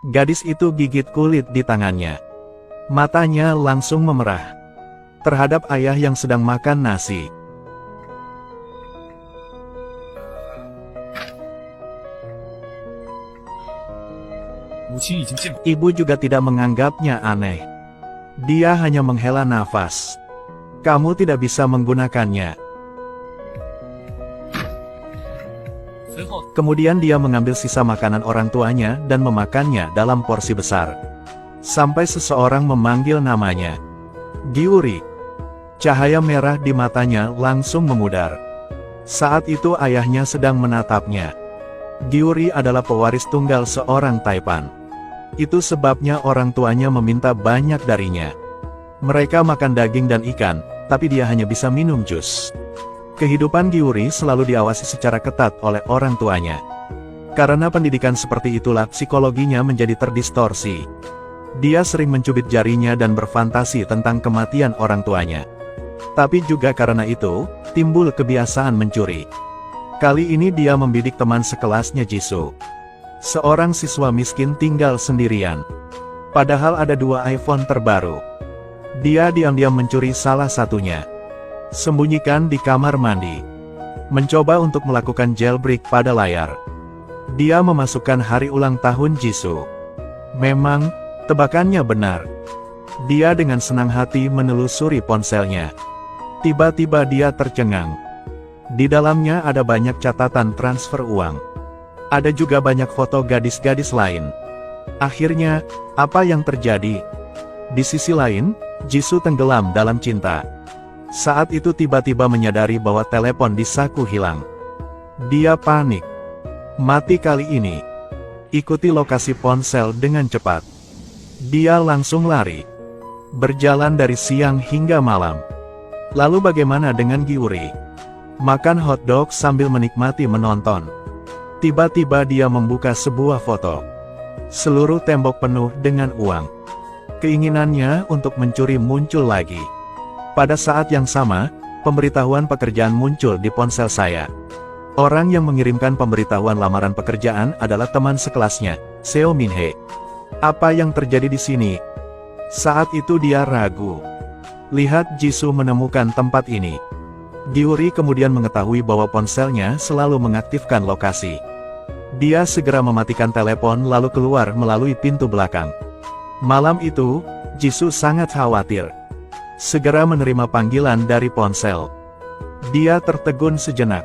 Gadis itu gigit kulit di tangannya. Matanya langsung memerah terhadap ayah yang sedang makan nasi. Ibu juga tidak menganggapnya aneh. Dia hanya menghela nafas. Kamu tidak bisa menggunakannya. Kemudian dia mengambil sisa makanan orang tuanya dan memakannya dalam porsi besar. Sampai seseorang memanggil namanya. Giuri. Cahaya merah di matanya langsung memudar. Saat itu ayahnya sedang menatapnya. Giuri adalah pewaris tunggal seorang Taipan. Itu sebabnya orang tuanya meminta banyak darinya. Mereka makan daging dan ikan, tapi dia hanya bisa minum jus. Kehidupan Giuri selalu diawasi secara ketat oleh orang tuanya. Karena pendidikan seperti itulah psikologinya menjadi terdistorsi. Dia sering mencubit jarinya dan berfantasi tentang kematian orang tuanya. Tapi juga karena itu, timbul kebiasaan mencuri. Kali ini dia membidik teman sekelasnya Jisoo. Seorang siswa miskin tinggal sendirian. Padahal ada 2 iPhone terbaru. Dia diam-diam mencuri salah satunya. Sembunyikan di kamar mandi. Mencoba untuk melakukan jailbreak pada layar. Dia memasukkan hari ulang tahun Jisoo. Memang, tebakannya benar. Dia dengan senang hati menelusuri ponselnya. Tiba-tiba dia tercengang. Di dalamnya ada banyak catatan transfer uang. Ada juga banyak foto gadis-gadis lain. Akhirnya, apa yang terjadi? Di sisi lain, Jisoo tenggelam dalam cinta. Saat itu tiba-tiba menyadari bahwa telepon di saku hilang. Dia panik. Mati kali ini. Ikuti lokasi ponsel dengan cepat. Dia langsung lari. Berjalan dari siang hingga malam. Lalu bagaimana dengan Giuri? Makan hotdog sambil menikmati menonton. Tiba-tiba dia membuka sebuah foto. Seluruh tembok penuh dengan uang. Keinginannya untuk mencuri muncul lagi. Pada saat yang sama, pemberitahuan pekerjaan muncul di ponsel saya. Orang yang mengirimkan pemberitahuan lamaran pekerjaan adalah teman sekelasnya, Seo Minhee. Apa yang terjadi di sini? Saat itu dia ragu. Lihat Jisoo menemukan tempat ini. Giuri kemudian mengetahui bahwa ponselnya selalu mengaktifkan lokasi. Dia segera mematikan telepon lalu keluar melalui pintu belakang. Malam itu, Jisoo sangat khawatir. Segera menerima panggilan dari ponsel. Dia tertegun sejenak.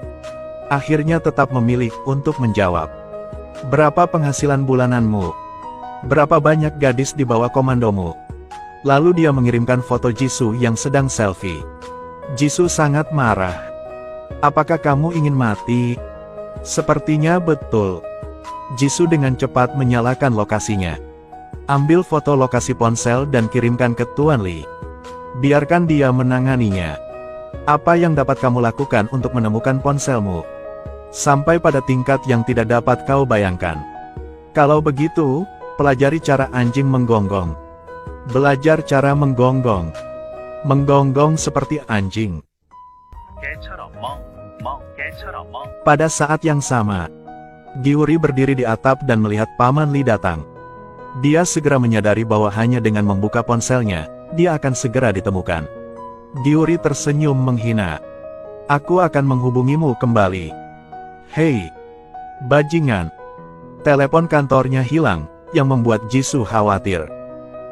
Akhirnya tetap memilih untuk menjawab. Berapa penghasilan bulananmu? Berapa banyak gadis di bawah komandomu? Lalu dia mengirimkan foto Jisoo yang sedang selfie. Jisoo sangat marah. Apakah kamu ingin mati? Sepertinya betul. Jisoo dengan cepat menyalakan lokasinya. Ambil foto lokasi ponsel dan kirimkan ke Tuan Lee. Biarkan dia menanganinya. Apa yang dapat kamu lakukan untuk menemukan ponselmu? Sampai pada tingkat yang tidak dapat kau bayangkan. Kalau begitu, pelajari cara anjing menggonggong. Belajar cara menggonggong. Menggonggong seperti anjing. Pada saat yang sama, Giuri berdiri di atap dan melihat Paman Lee datang. Dia segera menyadari bahwa hanya dengan membuka ponselnya, dia akan segera ditemukan. Giuri tersenyum menghina. Aku akan menghubungimu kembali. Hei, bajingan. Telepon kantornya hilang, yang membuat Jisoo khawatir.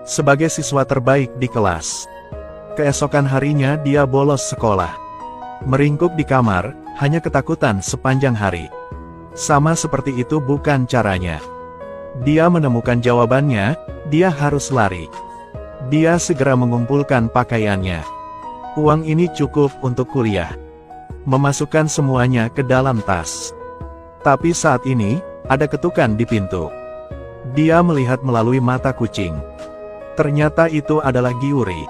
Sebagai siswa terbaik di kelas. Keesokan harinya dia bolos sekolah. Meringkuk di kamar, hanya ketakutan sepanjang hari. Sama seperti itu bukan caranya. Dia menemukan jawabannya, dia harus lari. Dia segera mengumpulkan pakaiannya. Uang ini cukup untuk kuliah. Memasukkan semuanya ke dalam tas. Tapi saat ini, ada ketukan di pintu. Dia melihat melalui mata kucing. Ternyata itu adalah Giuri.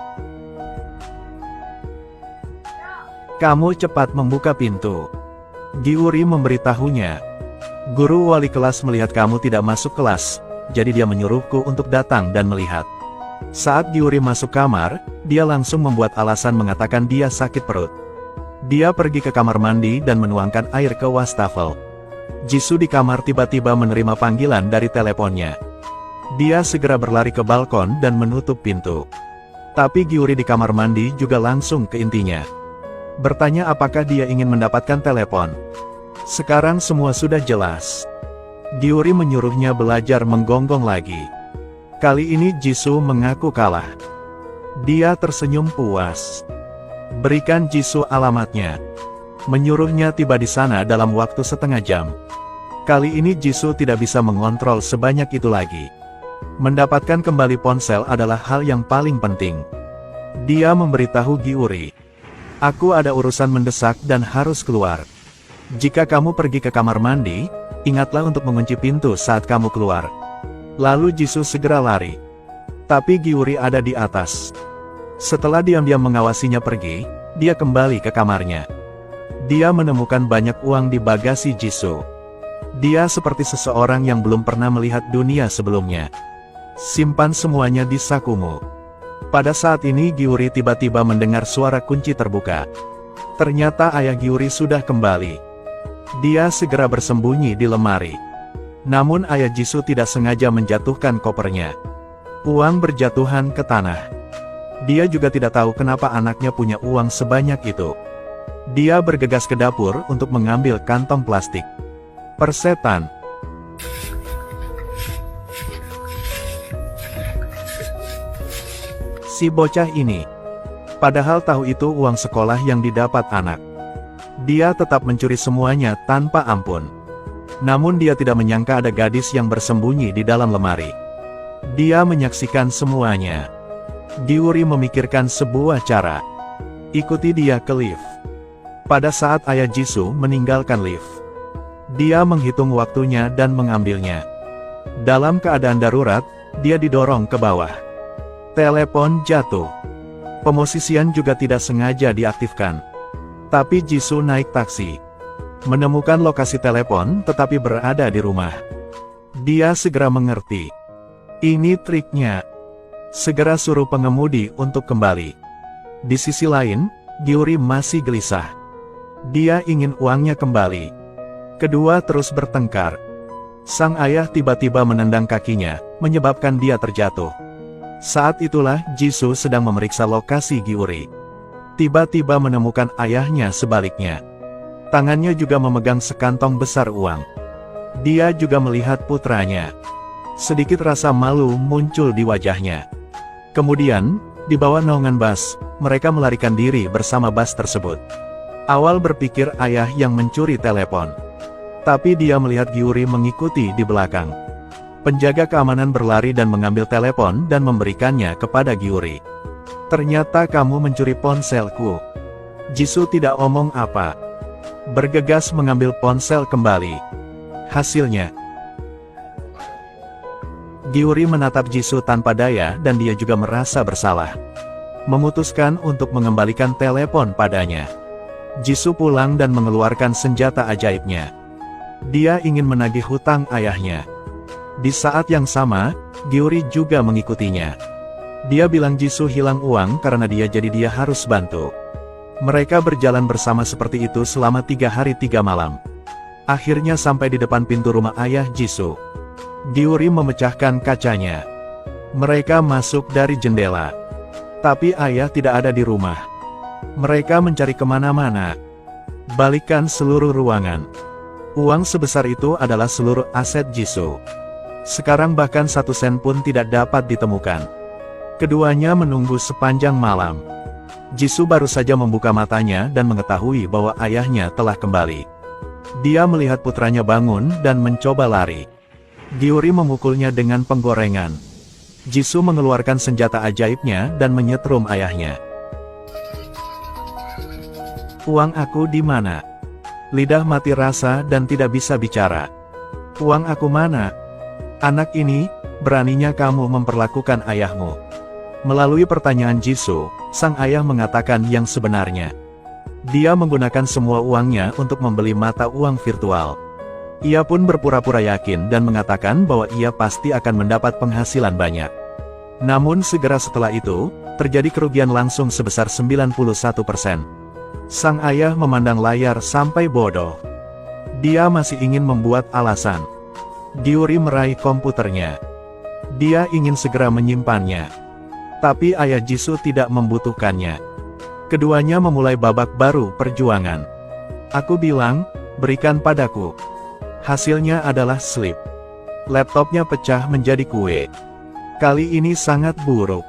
Kamu cepat membuka pintu. Giuri memberitahunya. Guru wali kelas melihat kamu tidak masuk kelas, jadi dia menyuruhku untuk datang dan melihat. Saat Giuri masuk kamar, dia langsung membuat alasan mengatakan dia sakit perut. Dia pergi ke kamar mandi dan menuangkan air ke wastafel. Jisoo di kamar tiba-tiba menerima panggilan dari teleponnya. Dia segera berlari ke balkon dan menutup pintu. Tapi Giuri di kamar mandi juga langsung ke intinya. Bertanya apakah dia ingin mendapatkan telepon. Sekarang semua sudah jelas. Giuri menyuruhnya belajar menggonggong lagi. Kali ini Jisoo mengaku kalah. Dia tersenyum puas. Berikan Jisoo alamatnya. Menyuruhnya tiba di sana dalam waktu setengah jam. Kali ini Jisoo tidak bisa mengontrol sebanyak itu lagi. Mendapatkan kembali ponsel adalah hal yang paling penting. Dia memberitahu Giuri. Aku ada urusan mendesak dan harus keluar. Jika kamu pergi ke kamar mandi, ingatlah untuk mengunci pintu saat kamu keluar. Lalu Jisoo segera lari. Tapi Giuri ada di atas. Setelah diam-diam mengawasinya pergi, dia kembali ke kamarnya. Dia menemukan banyak uang di bagasi Jisoo. Dia seperti seseorang yang belum pernah melihat dunia sebelumnya. Simpan semuanya di sakumu. Pada saat ini Giuri tiba-tiba mendengar suara kunci terbuka. Ternyata ayah Giuri sudah kembali. Dia segera bersembunyi di lemari. Namun ayah Jisoo tidak sengaja menjatuhkan kopernya. Uang berjatuhan ke tanah. Dia juga tidak tahu kenapa anaknya punya uang sebanyak itu. Dia bergegas ke dapur untuk mengambil kantong plastik. Persetan. Si bocah ini. Padahal tahu itu uang sekolah yang didapat anak. Dia tetap mencuri semuanya tanpa ampun. Namun dia tidak menyangka ada gadis yang bersembunyi di dalam lemari. Dia menyaksikan semuanya. Giuri memikirkan sebuah cara. Ikuti dia ke lift. Pada saat ayah Jisoo meninggalkan lift, dia menghitung waktunya dan mengambilnya. Dalam keadaan darurat, dia didorong ke bawah. Telepon jatuh. Pemosisian juga tidak sengaja diaktifkan. Tapi Jisoo naik taksi. Menemukan lokasi telepon tetapi berada di rumah. Dia segera mengerti. Ini triknya. Segera suruh pengemudi untuk kembali. Di sisi lain, Giuri masih gelisah. Dia ingin uangnya kembali. Kedua terus bertengkar. Sang ayah tiba-tiba menendang kakinya, menyebabkan dia terjatuh. Saat itulah Jisoo sedang memeriksa lokasi Giuri. Tiba-tiba menemukan ayahnya sebaliknya. Tangannya juga memegang sekantong besar uang. Dia juga melihat putranya. Sedikit rasa malu muncul di wajahnya. Kemudian, di bawah naungan Bas, mereka melarikan diri bersama Bas tersebut. Awal berpikir ayah yang mencuri telepon. Tapi dia melihat Giuri mengikuti di belakang. Penjaga keamanan berlari dan mengambil telepon dan memberikannya kepada Giuri. Ternyata kamu mencuri ponselku. Jisoo tidak omong apa. Bergegas mengambil ponsel kembali. Hasilnya, Giuri menatap Jisoo tanpa daya dan dia juga merasa bersalah. Memutuskan untuk mengembalikan telepon padanya. Jisoo pulang dan mengeluarkan senjata ajaibnya. Dia ingin menagih hutang ayahnya. Di saat yang sama, Giuri juga mengikutinya. Dia bilang Jisoo hilang uang karena dia harus bantu. Mereka berjalan bersama seperti itu selama 3 hari 3 malam. Akhirnya sampai di depan pintu rumah ayah Jisoo. Giuri memecahkan kacanya. Mereka masuk dari jendela. Tapi ayah tidak ada di rumah. Mereka mencari kemana-mana. Balikan seluruh ruangan. Uang sebesar itu adalah seluruh aset Jisoo. Sekarang bahkan 1 sen pun tidak dapat ditemukan. Keduanya menunggu sepanjang malam. Jisoo baru saja membuka matanya dan mengetahui bahwa ayahnya telah kembali. Dia melihat putranya bangun dan mencoba lari. Giuri memukulnya dengan penggorengan. Jisoo mengeluarkan senjata ajaibnya dan menyetrum ayahnya. Uang aku di mana? Lidah mati rasa dan tidak bisa bicara. Uang aku mana? Anak ini, beraninya kamu memperlakukan ayahmu. Melalui pertanyaan Jisoo, sang ayah mengatakan yang sebenarnya. Dia menggunakan semua uangnya untuk membeli mata uang virtual. Ia pun berpura-pura yakin dan mengatakan bahwa ia pasti akan mendapat penghasilan banyak. Namun segera setelah itu, terjadi kerugian langsung sebesar 91%. Sang ayah memandang layar sampai bodoh. Dia masih ingin membuat alasan. Giuri meraih komputernya. Dia ingin segera menyimpannya. Tapi ayah Jisoo tidak membutuhkannya. Keduanya memulai babak baru perjuangan. Aku bilang, berikan padaku. Hasilnya adalah slip. Laptopnya pecah menjadi kue. Kali ini sangat buruk.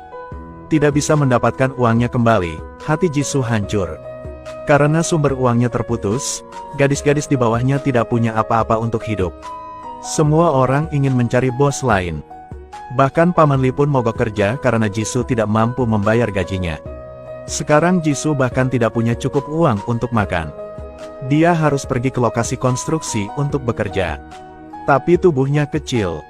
Tidak bisa mendapatkan uangnya kembali, hati Jisoo hancur. Karena sumber uangnya terputus, gadis-gadis di bawahnya tidak punya apa-apa untuk hidup. Semua orang ingin mencari bos lain. Bahkan Paman Lee pun mogok kerja karena Jisoo tidak mampu membayar gajinya. Sekarang Jisoo bahkan tidak punya cukup uang untuk makan. Dia harus pergi ke lokasi konstruksi untuk bekerja. Tapi tubuhnya kecil.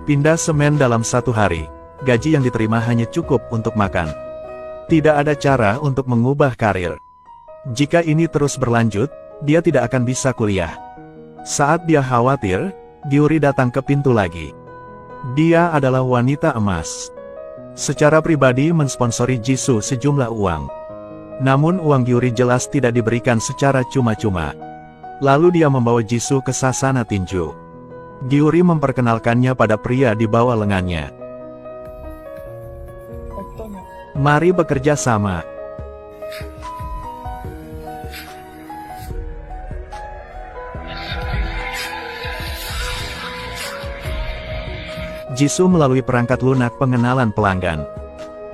Pindah semen dalam 1 hari, gaji yang diterima hanya cukup untuk makan. Tidak ada cara untuk mengubah karir. Jika ini terus berlanjut, dia tidak akan bisa kuliah. Saat dia khawatir, Gyuri datang ke pintu lagi. Dia adalah wanita emas. Secara pribadi mensponsori Jisoo sejumlah uang. Namun uang Gyuri jelas tidak diberikan secara cuma-cuma. Lalu dia membawa Jisoo ke sasana tinju. Gyuri memperkenalkannya pada pria di bawah lengannya. Mari bekerja sama. Jisoo melalui perangkat lunak pengenalan pelanggan.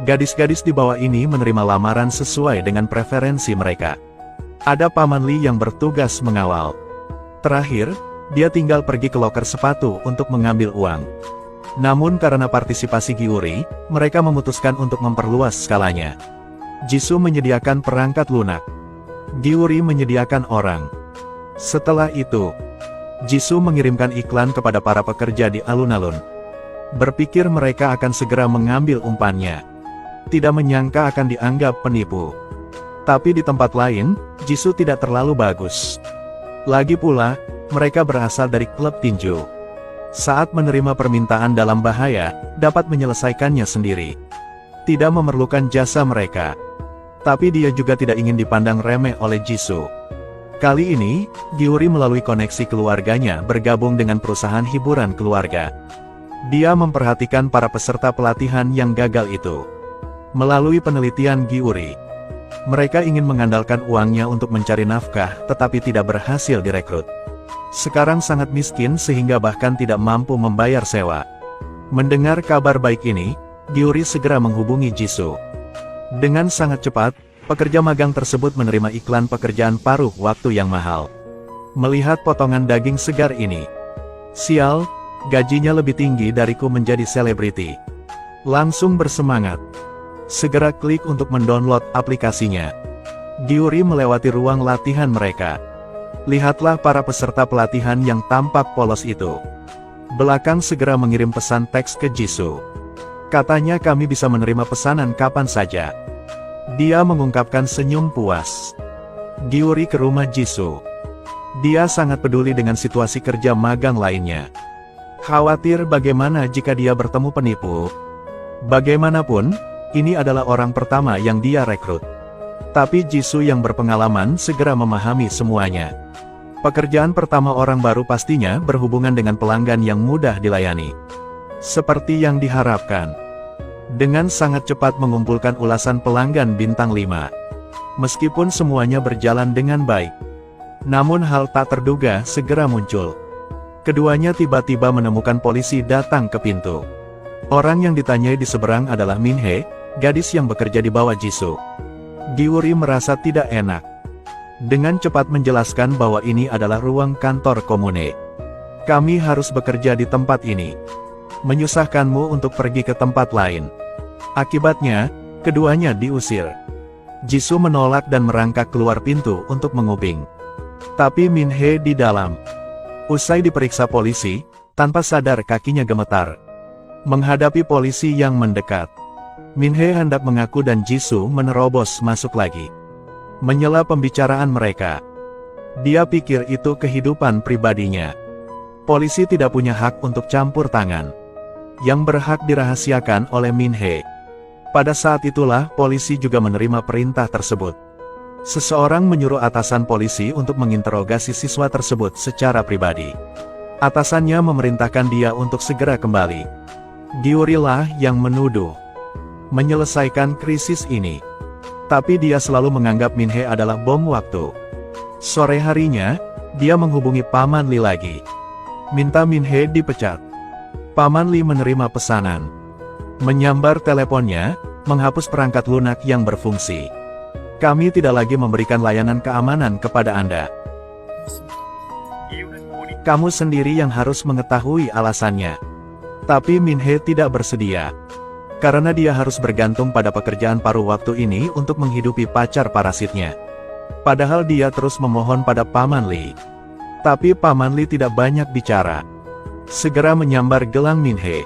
Gadis-gadis di bawah ini menerima lamaran sesuai dengan preferensi mereka. Ada Paman Lee yang bertugas mengawal. Terakhir, dia tinggal pergi ke loker sepatu untuk mengambil uang. Namun karena partisipasi Gyuri, mereka memutuskan untuk memperluas skalanya. Jisoo menyediakan perangkat lunak. Gyuri menyediakan orang. Setelah itu, Jisoo mengirimkan iklan kepada para pekerja di alun-alun. Berpikir mereka akan segera mengambil umpannya. Tidak menyangka akan dianggap penipu. Tapi di tempat lain, Jisoo tidak terlalu bagus. Lagi pula, mereka berasal dari klub tinju. Saat menerima permintaan dalam bahaya, dapat menyelesaikannya sendiri. Tidak memerlukan jasa mereka. Tapi dia juga tidak ingin dipandang remeh oleh Jisoo. Kali ini, Gyuri melalui koneksi keluarganya bergabung dengan perusahaan hiburan keluarga. Dia memperhatikan para peserta pelatihan yang gagal itu. Melalui penelitian Gyuri, mereka ingin mengandalkan uangnya untuk mencari nafkah tetapi tidak berhasil direkrut. Sekarang sangat miskin sehingga bahkan tidak mampu membayar sewa. Mendengar kabar baik ini, Gyuri segera menghubungi Jisoo. Dengan sangat cepat, pekerja magang tersebut menerima iklan pekerjaan paruh waktu yang mahal. Melihat potongan daging segar ini, sial, gajinya lebih tinggi dariku menjadi selebriti. Langsung bersemangat. Segera klik untuk mendownload aplikasinya. Gyuri melewati ruang latihan mereka. Lihatlah para peserta pelatihan yang tampak polos itu. Belakang segera mengirim pesan teks ke Jisoo. Katanya kami bisa menerima pesanan kapan saja. Dia mengungkapkan senyum puas. Gyuri ke rumah Jisoo. Dia sangat peduli dengan situasi kerja magang lainnya. Khawatir bagaimana jika dia bertemu penipu. Bagaimanapun, ini adalah orang pertama yang dia rekrut. Tapi Jisoo yang berpengalaman segera memahami semuanya. Pekerjaan pertama orang baru pastinya berhubungan dengan pelanggan yang mudah dilayani. Seperti yang diharapkan. Dengan sangat cepat mengumpulkan ulasan pelanggan bintang 5. Meskipun semuanya berjalan dengan baik. Namun hal tak terduga segera muncul. Keduanya tiba-tiba menemukan polisi datang ke pintu. Orang yang ditanyai di seberang adalah Min-hee, gadis yang bekerja di bawah Jisoo. Gyuri merasa tidak enak. Dengan cepat menjelaskan bahwa ini adalah ruang kantor komune. Kami harus bekerja di tempat ini. Menyusahkanmu untuk pergi ke tempat lain. Akibatnya, keduanya diusir. Jisoo menolak dan merangkak keluar pintu untuk menguping. Tapi Min-hee di dalam. Usai diperiksa polisi, tanpa sadar kakinya gemetar. Menghadapi polisi yang mendekat, Min-hee hendak mengaku dan Jisoo menerobos masuk lagi. Menyela pembicaraan mereka. Dia pikir itu kehidupan pribadinya. Polisi tidak punya hak untuk campur tangan. Yang berhak dirahasiakan oleh Min-hee. Pada saat itulah polisi juga menerima perintah tersebut. Seseorang menyuruh atasan polisi untuk menginterogasi siswa tersebut secara pribadi. Atasannya memerintahkan dia untuk segera kembali. Giuri lah yang menuduh menyelesaikan krisis ini. Tapi dia selalu menganggap Min-hee adalah bom waktu. Sore harinya, dia menghubungi Paman Lee lagi. Minta Min-hee dipecat. Paman Lee menerima pesanan. Menyambar teleponnya, menghapus perangkat lunak yang berfungsi. Kami tidak lagi memberikan layanan keamanan kepada Anda. Kamu sendiri yang harus mengetahui alasannya. Tapi Min-hee tidak bersedia. Karena dia harus bergantung pada pekerjaan paruh waktu ini untuk menghidupi pacar parasitnya. Padahal dia terus memohon pada Paman Lee. Tapi Paman Lee tidak banyak bicara. Segera menyambar gelang Min-hee.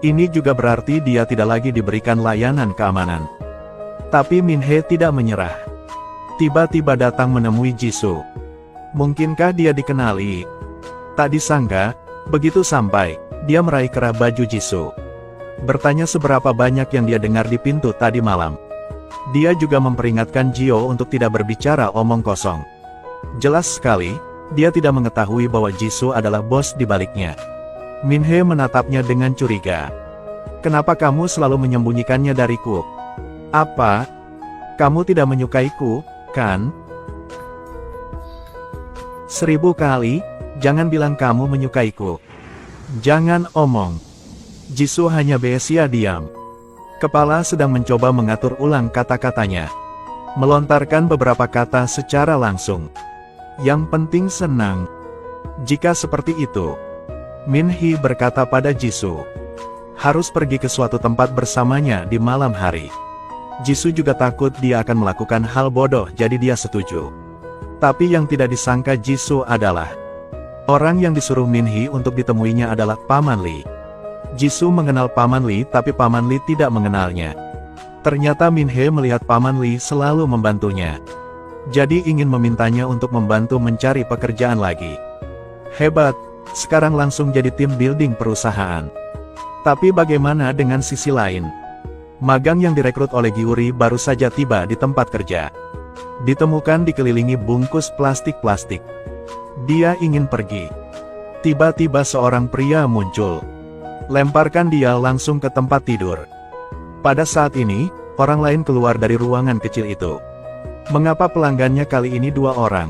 Ini juga berarti dia tidak lagi diberikan layanan keamanan. Tapi Min-hee tidak menyerah. Tiba-tiba datang menemui Jisoo. Mungkinkah dia dikenali? Tak disangka, begitu sampai, dia meraih kerah baju Jisoo. Bertanya seberapa banyak yang dia dengar di pintu tadi malam. Dia juga memperingatkan Jio untuk tidak berbicara omong kosong. Jelas sekali, dia tidak mengetahui bahwa Jisoo adalah bos di baliknya. Min-hee menatapnya dengan curiga. Kenapa kamu selalu menyembunyikannya dariku? Apa? Kamu tidak menyukaiku, kan? 1000 kali, jangan bilang kamu menyukaiku. Jangan omong. Jisoo hanya besia diam. Kepala sedang mencoba mengatur ulang kata-katanya. Melontarkan beberapa kata secara langsung. Yang penting senang. Jika seperti itu, Min-hee berkata pada Jisoo. Harus pergi ke suatu tempat bersamanya di malam hari. Jisoo juga takut dia akan melakukan hal bodoh, jadi dia setuju. Tapi yang tidak disangka Jisoo adalah orang yang disuruh Min-hee untuk ditemuinya adalah Paman Lee. Jisoo mengenal Paman Lee tapi Paman Lee tidak mengenalnya. Ternyata Min-hee melihat Paman Lee selalu membantunya. Jadi ingin memintanya untuk membantu mencari pekerjaan lagi. Hebat, sekarang langsung jadi tim building perusahaan. Tapi bagaimana dengan sisi lain? Magang yang direkrut oleh Giuri baru saja tiba di tempat kerja. Ditemukan dikelilingi bungkus plastik-plastik. Dia ingin pergi. Tiba-tiba seorang pria muncul. Lemparkan dia langsung ke tempat tidur. Pada saat ini, orang lain keluar dari ruangan kecil itu. Mengapa pelanggannya kali ini 2 orang?